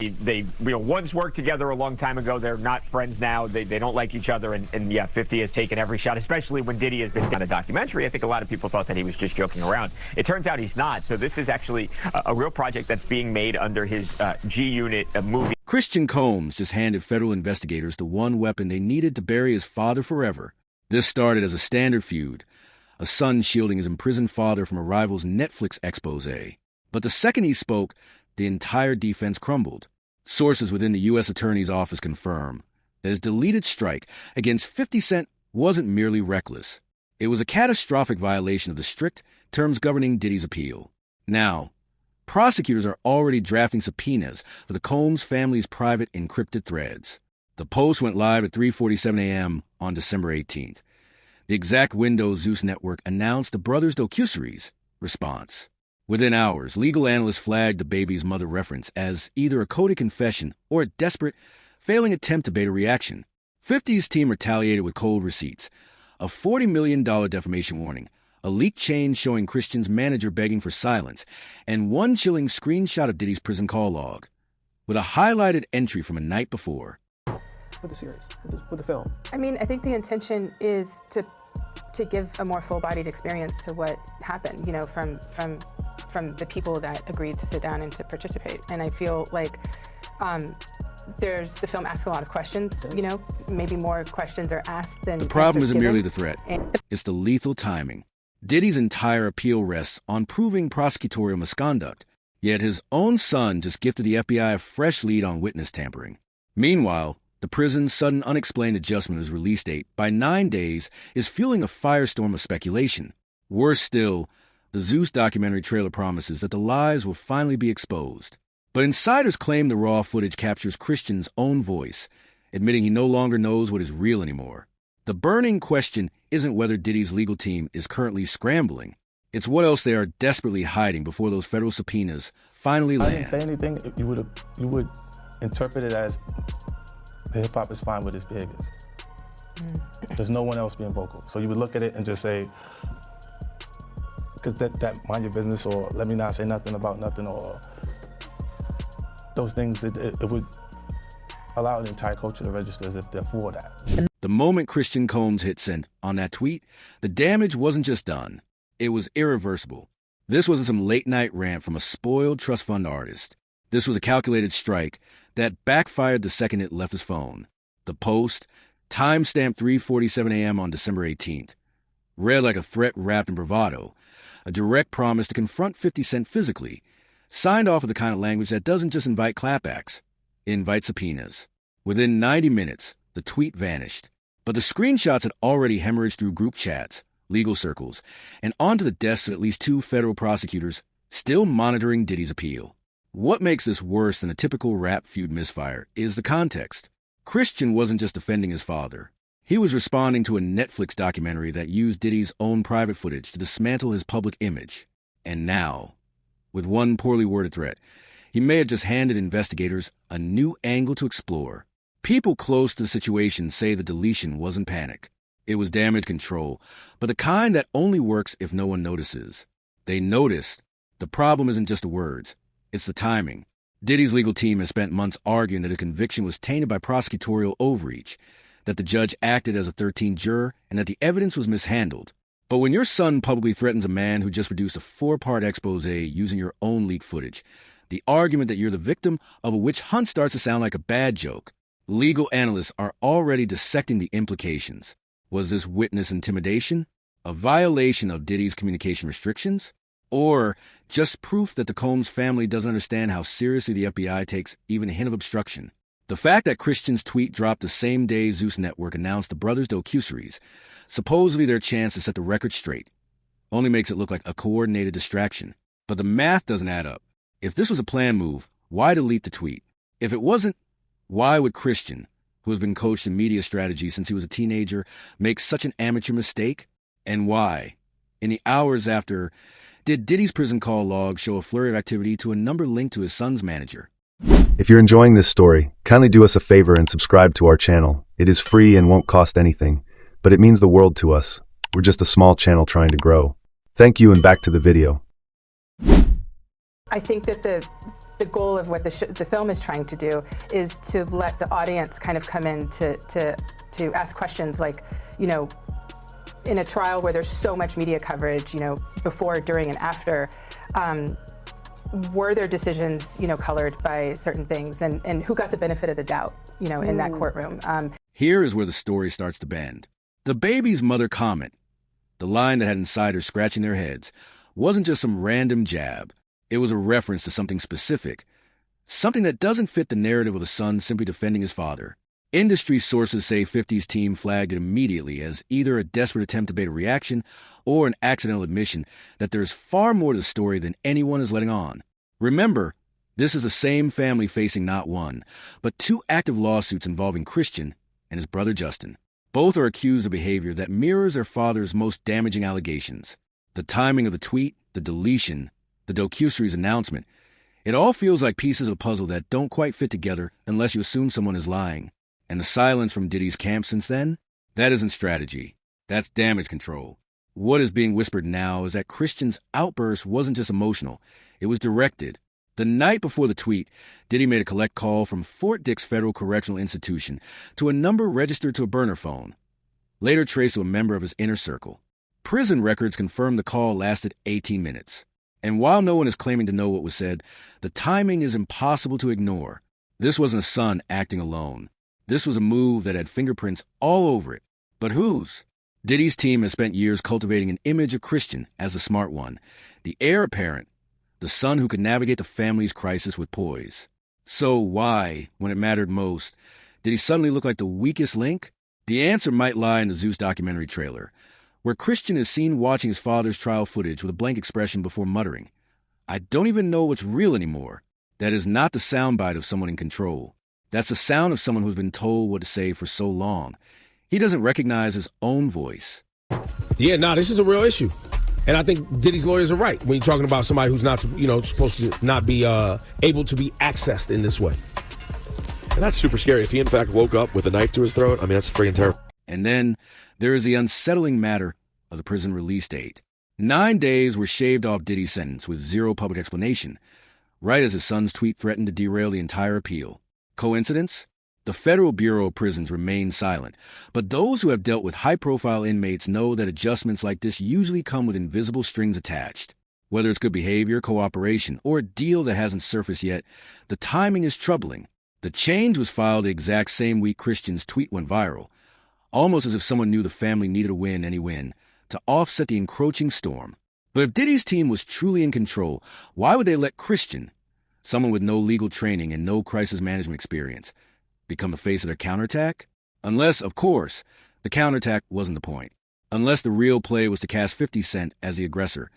They once worked together a long time ago. They're not friends now. They don't like each other. And yeah, 50 has taken every shot, especially when Diddy has been on a documentary. I think a lot of people thought that he was just joking around. It turns out he's not. So this is actually a real project that's being made under his G-Unit movie. Christian Combs just handed federal investigators the one weapon they needed to bury his father forever. This started as a standard feud, a son shielding his imprisoned father from a rival's Netflix exposé. But the second he spoke, the entire defense crumbled. Sources within the U.S. Attorney's Office confirm that his deleted strike against 50 Cent wasn't merely reckless. It was a catastrophic violation of the strict terms governing Diddy's appeal. Now, prosecutors are already drafting subpoenas for the Combs family's private encrypted threads. The post went live at 3:47 a.m. on December 18th. The exact window Zeus Network announced the brothers' docuseries response. Within hours, legal analysts flagged the baby's mother reference as either a coded confession or a desperate, failing attempt to bait a reaction. 50's team retaliated with cold receipts, a $40 million defamation warning, a leaked chain showing Christian's manager begging for silence, and one chilling screenshot of Diddy's prison call log, with a highlighted entry from a night before. With the series, with the film. I mean, I think the intention is to give a more full-bodied experience to what happened, you know, from the people that agreed to sit down and to participate. And I feel like the film asks a lot of questions, you know, maybe more questions are asked than The problem isn't given. merely the threat, it's the lethal timing. Diddy's entire appeal rests on proving prosecutorial misconduct, yet his own son just gifted the FBI a fresh lead on witness tampering. Meanwhile, the prison's sudden unexplained adjustment of his release date by 9 days is fueling a firestorm of speculation. Worse still, the Zeus documentary trailer promises that the lies will finally be exposed. But insiders claim the raw footage captures Christian's own voice, admitting he no longer knows what is real anymore. The burning question isn't whether Diddy's legal team is currently scrambling. It's what else they are desperately hiding before those federal subpoenas finally land. I didn't say anything. You would interpret it as the hip hop is fine with its behaviors. There's no one else being vocal. So you would look at it and just say, because that mind your business, or let me not say nothing about nothing, or those things, it would allow the entire culture to register as if they're for that. The moment Christian Combs hit send on that tweet, the damage wasn't just done. It was irreversible. This wasn't some late-night rant from a spoiled trust fund artist. This was a calculated strike that backfired the second it left his phone. The post, timestamped 3:47 a.m. on December 18th, read like a threat wrapped in bravado, a direct promise to confront 50 Cent physically, signed off with the kind of language that doesn't just invite clapbacks, it invites subpoenas. Within 90 minutes, the tweet vanished, but the screenshots had already hemorrhaged through group chats, legal circles, and onto the desks of at least 2 federal prosecutors still monitoring Diddy's appeal. What makes this worse than a typical rap feud misfire is the context. Christian wasn't just defending his father. He was responding to a Netflix documentary that used Diddy's own private footage to dismantle his public image. And now, with one poorly worded threat, he may have just handed investigators a new angle to explore. People close to the situation say the deletion wasn't panic. It was damage control, but the kind that only works if no one notices. They noticed. The problem isn't just the words. It's the timing. Diddy's legal team has spent months arguing that a conviction was tainted by prosecutorial overreach, that the judge acted as a 13th juror, and that the evidence was mishandled. But when your son publicly threatens a man who just produced a 4-part exposé using your own leaked footage, the argument that you're the victim of a witch hunt starts to sound like a bad joke. Legal analysts are already dissecting the implications. Was this witness intimidation? A violation of Diddy's communication restrictions? Or just proof that the Combs family doesn't understand how seriously the FBI takes even a hint of obstruction? The fact that Christian's tweet dropped the same day Zeus Network announced the brothers' docuseries, supposedly their chance to set the record straight, only makes it look like a coordinated distraction. But the math doesn't add up. If this was a planned move, why delete the tweet? If it wasn't, why would Christian, who has been coached in media strategy since he was a teenager, make such an amateur mistake? And why, in the hours after, did Diddy's prison call log show a flurry of activity to a number linked to his son's manager? If you're enjoying this story, kindly do us a favor and subscribe to our channel. It is free and won't cost anything, but it means the world to us. We're just a small channel trying to grow. Thank you, and back to the video. I think that the goal of what the film is trying to do is to let the audience kind of come in to ask questions like, you know, in a trial where there's so much media coverage, you know, before, during, and after, were their decisions, you know, colored by certain things, and who got the benefit of the doubt, you know, in that courtroom? Here is where the story starts to bend. The baby's mother comment, the line that had insiders scratching their heads, wasn't just some random jab. It was a reference to something specific, something that doesn't fit the narrative of the son simply defending his father. Industry sources say 50's team flagged it immediately as either a desperate attempt to bait a reaction or an accidental admission that there's far more to the story than anyone is letting on. Remember, this is the same family facing not one, but two active lawsuits involving Christian and his brother Justin. Both are accused of behavior that mirrors their father's most damaging allegations. The timing of the tweet, the deletion, the docuseries announcement, it all feels like pieces of a puzzle that don't quite fit together unless you assume someone is lying. And the silence from Diddy's camp since then? That isn't strategy. That's damage control. What is being whispered now is that Christian's outburst wasn't just emotional. It was directed. The night before the tweet, Diddy made a collect call from Fort Dix Federal Correctional Institution to a number registered to a burner phone, later traced to a member of his inner circle. Prison records confirmed the call lasted 18 minutes. And while no one is claiming to know what was said, the timing is impossible to ignore. This wasn't a son acting alone. This was a move that had fingerprints all over it. But whose? Diddy's team has spent years cultivating an image of Christian as the smart one, the heir apparent, the son who could navigate the family's crisis with poise. So why, when it mattered most, did he suddenly look like the weakest link? The answer might lie in the Zeus documentary trailer, where Christian is seen watching his father's trial footage with a blank expression before muttering, "I don't even know what's real anymore." That is not the soundbite of someone in control. That's the sound of someone who's been told what to say for so long. He doesn't recognize his own voice. Yeah, this is a real issue. And I think Diddy's lawyers are right when you're talking about somebody who's not, supposed to not be able to be accessed in this way. And that's super scary. If he, in fact, woke up with a knife to his throat, I mean, that's freaking terrible. And then there is the unsettling matter of the prison release date. 9 days were shaved off Diddy's sentence with zero public explanation, right as his son's tweet threatened to derail the entire appeal. Coincidence? The Federal Bureau of Prisons remains silent, but those who have dealt with high-profile inmates know that adjustments like this usually come with invisible strings attached. Whether it's good behavior, cooperation, or a deal that hasn't surfaced yet, the timing is troubling. The change was filed the exact same week Christian's tweet went viral, almost as if someone knew the family needed a win, any win, to offset the encroaching storm. But if Diddy's team was truly in control, why would they let Christian, someone with no legal training and no crisis management experience, become the face of their counterattack? Unless, of course, the counterattack wasn't the point. Unless the real play was to cast 50 Cent as the aggressor,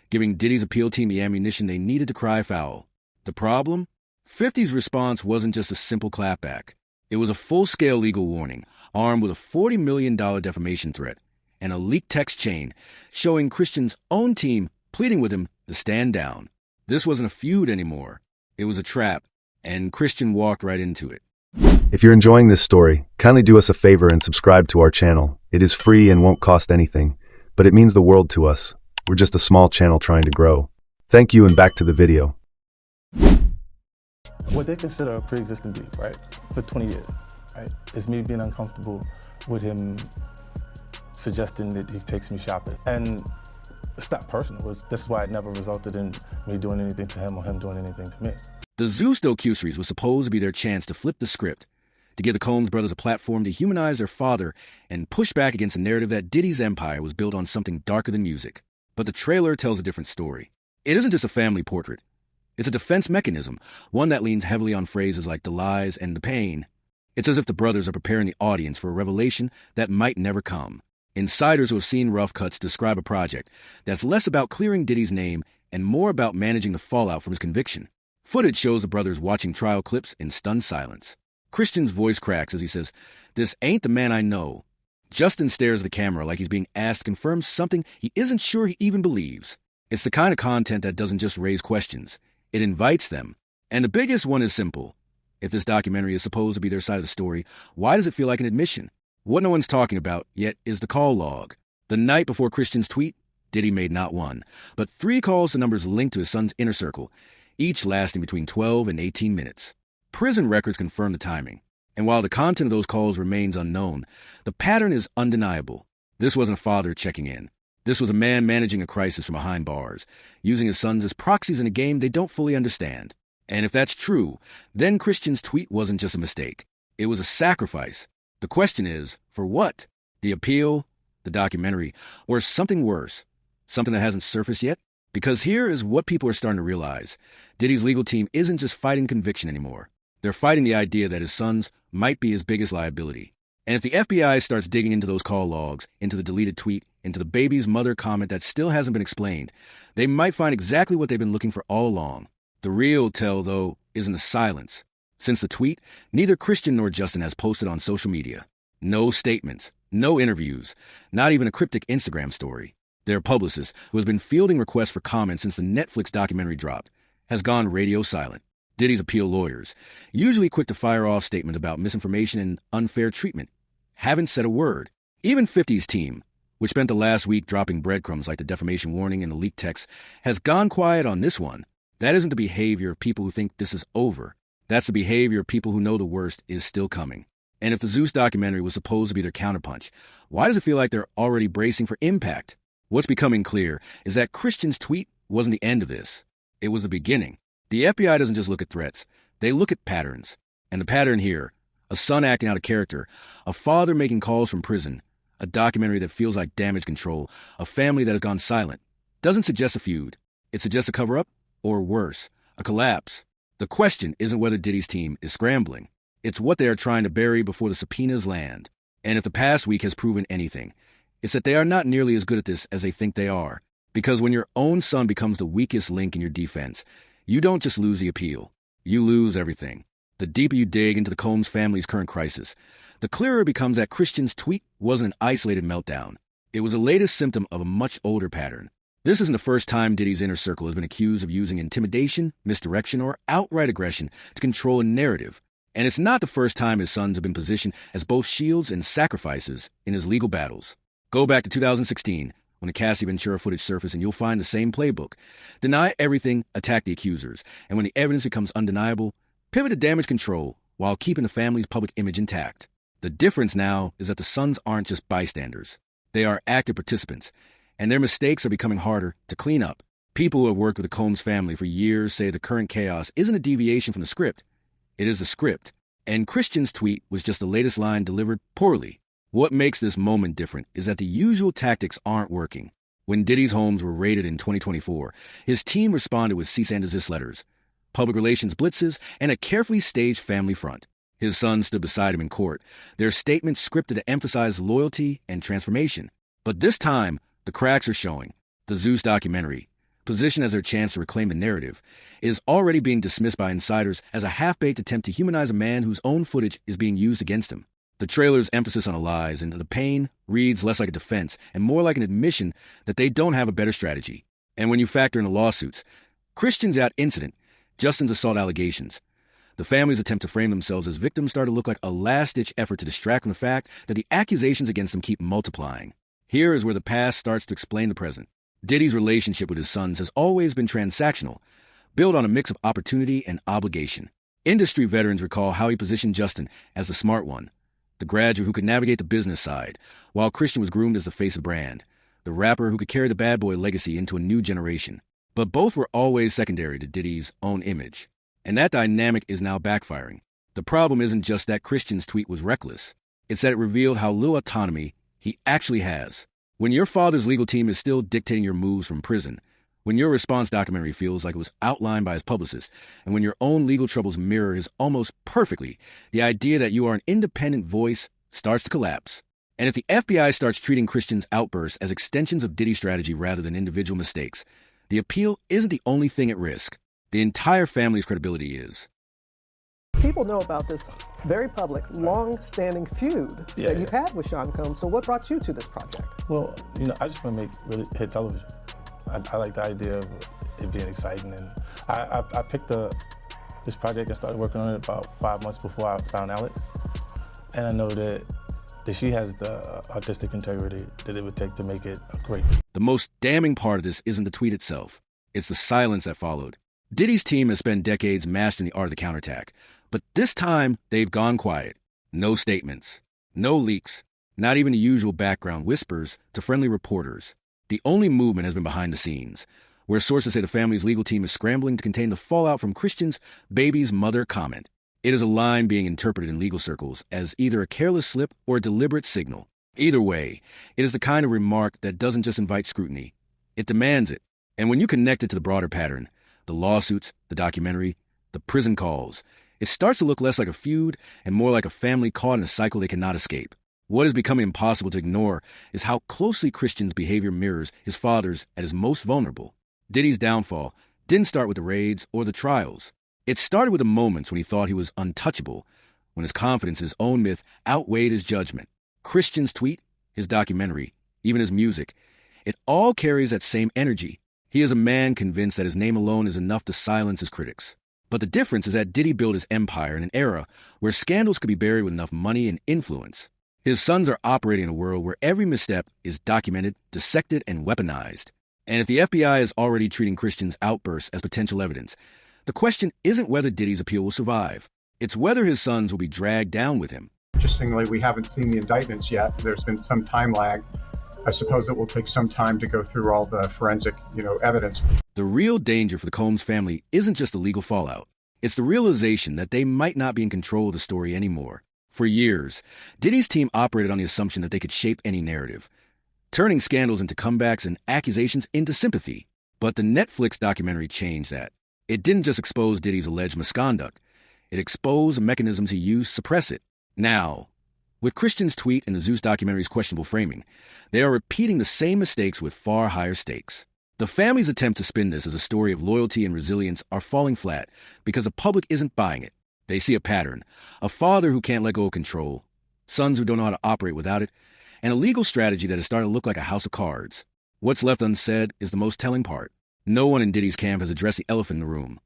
giving Diddy's appeal team the ammunition they needed to cry foul. The problem? 50's response wasn't just a simple clapback. It was a full-scale legal warning, armed with a $40 million defamation threat, and a leaked text chain showing Christian's own team pleading with him to stand down. This wasn't a feud anymore. It was a trap, and Christian walked right into it. If you're enjoying this story, kindly do us a favor and subscribe to our channel. It is free and won't cost anything, but it means the world to us. We're just a small channel trying to grow. Thank you, and back to the video. What they consider a pre-existing beef, right, for 20 years, right, is me being uncomfortable with him suggesting that he takes me shopping. And it's not personal. This is why it never resulted in me doing anything to him or him doing anything to me. The Zeus docuseries was supposed to be their chance to flip the script, to give the Combs brothers a platform to humanize their father and push back against the narrative that Diddy's empire was built on something darker than music. But the trailer tells a different story. It isn't just a family portrait. It's a defense mechanism, one that leans heavily on phrases like the lies and the pain. It's as if the brothers are preparing the audience for a revelation that might never come. Insiders who have seen rough cuts describe a project that's less about clearing Diddy's name and more about managing the fallout from his conviction. Footage shows the brothers watching trial clips in stunned silence. Christian's voice cracks as he says, "This ain't the man I know." Justin stares at the camera like he's being asked to confirm something he isn't sure he even believes. It's the kind of content that doesn't just raise questions. It invites them. And the biggest one is simple. If this documentary is supposed to be their side of the story, why does it feel like an admission? What no one's talking about yet is the call log. The night before Christian's tweet, Diddy made not one, but 3 calls to numbers linked to his son's inner circle. each lasting between 12 and 18 minutes. Prison records confirm the timing, and while the content of those calls remains unknown, the pattern is undeniable. This wasn't a father checking in. This was a man managing a crisis from behind bars, using his sons as proxies in a game they don't fully understand. And if that's true, then Christian's tweet wasn't just a mistake. It was a sacrifice. The question is, for what? The appeal, the documentary, or something worse? Something that hasn't surfaced yet? Because here is what people are starting to realize. Diddy's legal team isn't just fighting conviction anymore. They're fighting the idea that his sons might be his biggest liability. And if the FBI starts digging into those call logs, into the deleted tweet, into the baby's mother comment that still hasn't been explained, they might find exactly what they've been looking for all along. The real tell, though, is in the silence. Since the tweet, neither Christian nor Justin has posted on social media. No statements, no interviews, not even a cryptic Instagram story. Their publicist, who has been fielding requests for comments since the Netflix documentary dropped, has gone radio silent. Diddy's appeal lawyers, usually quick to fire off statements about misinformation and unfair treatment, haven't said a word. Even 50's team, which spent the last week dropping breadcrumbs like the defamation warning and the leaked text, has gone quiet on this one. That isn't the behavior of people who think this is over. That's the behavior of people who know the worst is still coming. And if the Zeus documentary was supposed to be their counterpunch, why does it feel like they're already bracing for impact? What's becoming clear is that Christian's tweet wasn't the end of this. It was the beginning. The FBI doesn't just look at threats. They look at patterns. And the pattern here, a son acting out of character, a father making calls from prison, a documentary that feels like damage control, a family that has gone silent, doesn't suggest a feud. It suggests a cover-up, or worse, a collapse. The question isn't whether Diddy's team is scrambling. It's what they are trying to bury before the subpoenas land. And if the past week has proven anything, it's that they are not nearly as good at this as they think they are. Because when your own son becomes the weakest link in your defense, you don't just lose the appeal. You lose everything. The deeper you dig into the Combs family's current crisis, the clearer it becomes that Christian's tweet wasn't an isolated meltdown. It was the latest symptom of a much older pattern. This isn't the first time Diddy's inner circle has been accused of using intimidation, misdirection, or outright aggression to control a narrative. And it's not the first time his sons have been positioned as both shields and sacrifices in his legal battles. Go back to 2016, when the Cassie Ventura footage surfaced, and you'll find the same playbook. Deny everything, attack the accusers, and when the evidence becomes undeniable, pivot to damage control while keeping the family's public image intact. The difference now is that the sons aren't just bystanders. They are active participants, and their mistakes are becoming harder to clean up. People who have worked with the Combs family for years say the current chaos isn't a deviation from the script. It is the script. And Christian's tweet was just the latest line delivered poorly. What makes this moment different is that the usual tactics aren't working. When Diddy's homes were raided in 2024, his team responded with cease and desist letters, public relations blitzes, and a carefully staged family front. His sons stood beside him in court, their statements scripted to emphasize loyalty and transformation. But this time, the cracks are showing. The Zeus documentary, positioned as their chance to reclaim the narrative, is already being dismissed by insiders as a half-baked attempt to humanize a man whose own footage is being used against him. The trailer's emphasis on the lies and the pain reads less like a defense and more like an admission that they don't have a better strategy. And when you factor in the lawsuits, Christian's yacht incident, Justin's assault allegations, the family's attempt to frame themselves as victims start to look like a last-ditch effort to distract from the fact that the accusations against them keep multiplying. Here is where the past starts to explain the present. Diddy's relationship with his sons has always been transactional, built on a mix of opportunity and obligation. Industry veterans recall how he positioned Justin as the smart one, the graduate who could navigate the business side, while Christian was groomed as the face of the brand, the rapper who could carry the bad boy legacy into a new generation. But both were always secondary to Diddy's own image. And that dynamic is now backfiring. The problem isn't just that Christian's tweet was reckless. It's that it revealed how little autonomy he actually has. When your father's legal team is still dictating your moves from prison, when your response documentary feels like it was outlined by his publicist, and when your own legal troubles mirror his almost perfectly, the idea that you are an independent voice starts to collapse. And if the FBI starts treating Christian's outbursts as extensions of Diddy's strategy rather than individual mistakes, the appeal isn't the only thing at risk. The entire family's credibility is. People know about this very public, long-standing feud that you've had with Sean Combs. So what brought you to this project? Well, I just want to make really hit television. I like the idea of it being exciting, and I picked this project and started working on it about 5 months before I found Alex. And I know that she has the artistic integrity that it would take to make it great. The most damning part of this isn't the tweet itself. It's the silence that followed. Diddy's team has spent decades mastering the art of the counterattack, but this time they've gone quiet. No statements, no leaks, not even the usual background whispers to friendly reporters. The only movement has been behind the scenes, where sources say the family's legal team is scrambling to contain the fallout from Christian's baby's mother comment. It is a line being interpreted in legal circles as either a careless slip or a deliberate signal. Either way, it is the kind of remark that doesn't just invite scrutiny. It demands it. And when you connect it to the broader pattern, the lawsuits, the documentary, the prison calls, it starts to look less like a feud and more like a family caught in a cycle they cannot escape. What is becoming impossible to ignore is how closely Christian's behavior mirrors his father's at his most vulnerable. Diddy's downfall didn't start with the raids or the trials. It started with the moments when he thought he was untouchable, when his confidence in his own myth outweighed his judgment. Christian's tweet, his documentary, even his music, it all carries that same energy. He is a man convinced that his name alone is enough to silence his critics. But the difference is that Diddy built his empire in an era where scandals could be buried with enough money and influence. His sons are operating in a world where every misstep is documented, dissected, and weaponized. And if the FBI is already treating Christian's outbursts as potential evidence, the question isn't whether Diddy's appeal will survive. It's whether his sons will be dragged down with him. Interestingly, we haven't seen the indictments yet. There's been some time lag. I suppose it will take some time to go through all the forensic, evidence. The real danger for the Combs family isn't just the legal fallout. It's the realization that they might not be in control of the story anymore. For years, Diddy's team operated on the assumption that they could shape any narrative, turning scandals into comebacks and accusations into sympathy. But the Netflix documentary changed that. It didn't just expose Diddy's alleged misconduct. It exposed the mechanisms he used to suppress it. Now, with Christian's tweet and the Zeus documentary's questionable framing, they are repeating the same mistakes with far higher stakes. The family's attempt to spin this as a story of loyalty and resilience are falling flat because the public isn't buying it. They see a pattern, a father who can't let go of control, sons who don't know how to operate without it, and a legal strategy that is starting to look like a house of cards. What's left unsaid is the most telling part. No one in Diddy's camp has addressed the elephant in the room.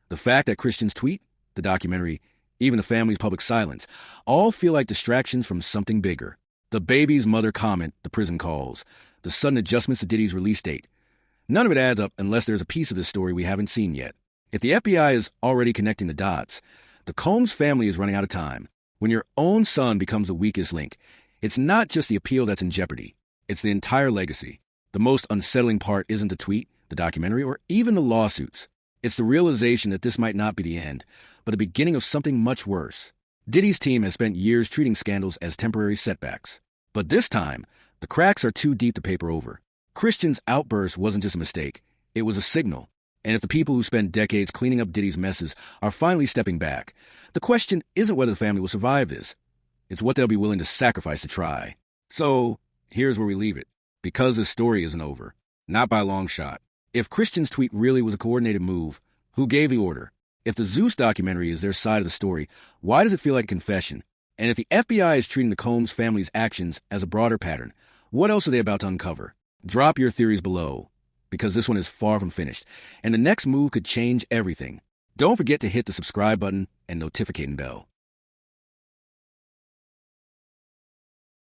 The fact that Christian's tweet, the documentary, even the family's public silence, all feel like distractions from something bigger. The baby's mother comment, the prison calls, the sudden adjustments to Diddy's release date. None of it adds up unless there's a piece of this story we haven't seen yet. If the FBI is already connecting the dots, the Combs family is running out of time. When your own son becomes the weakest link, it's not just the appeal that's in jeopardy. It's the entire legacy. The most unsettling part isn't the tweet, the documentary, or even the lawsuits. It's the realization that this might not be the end, but the beginning of something much worse. Diddy's team has spent years treating scandals as temporary setbacks. But this time, the cracks are too deep to paper over. Christian's outburst wasn't just a mistake. It was a signal. And if the people who spent decades cleaning up Diddy's messes are finally stepping back, the question isn't whether the family will survive this. It's what they'll be willing to sacrifice to try. So, here's where we leave it. Because this story isn't over. Not by a long shot. If Christian's tweet really was a coordinated move, who gave the order? If the Zeus documentary is their side of the story, why does it feel like a confession? And if the FBI is treating the Combs family's actions as a broader pattern, what else are they about to uncover? Drop your theories below, because this one is far from finished, and the next move could change everything. Don't forget to hit the subscribe button and notification bell.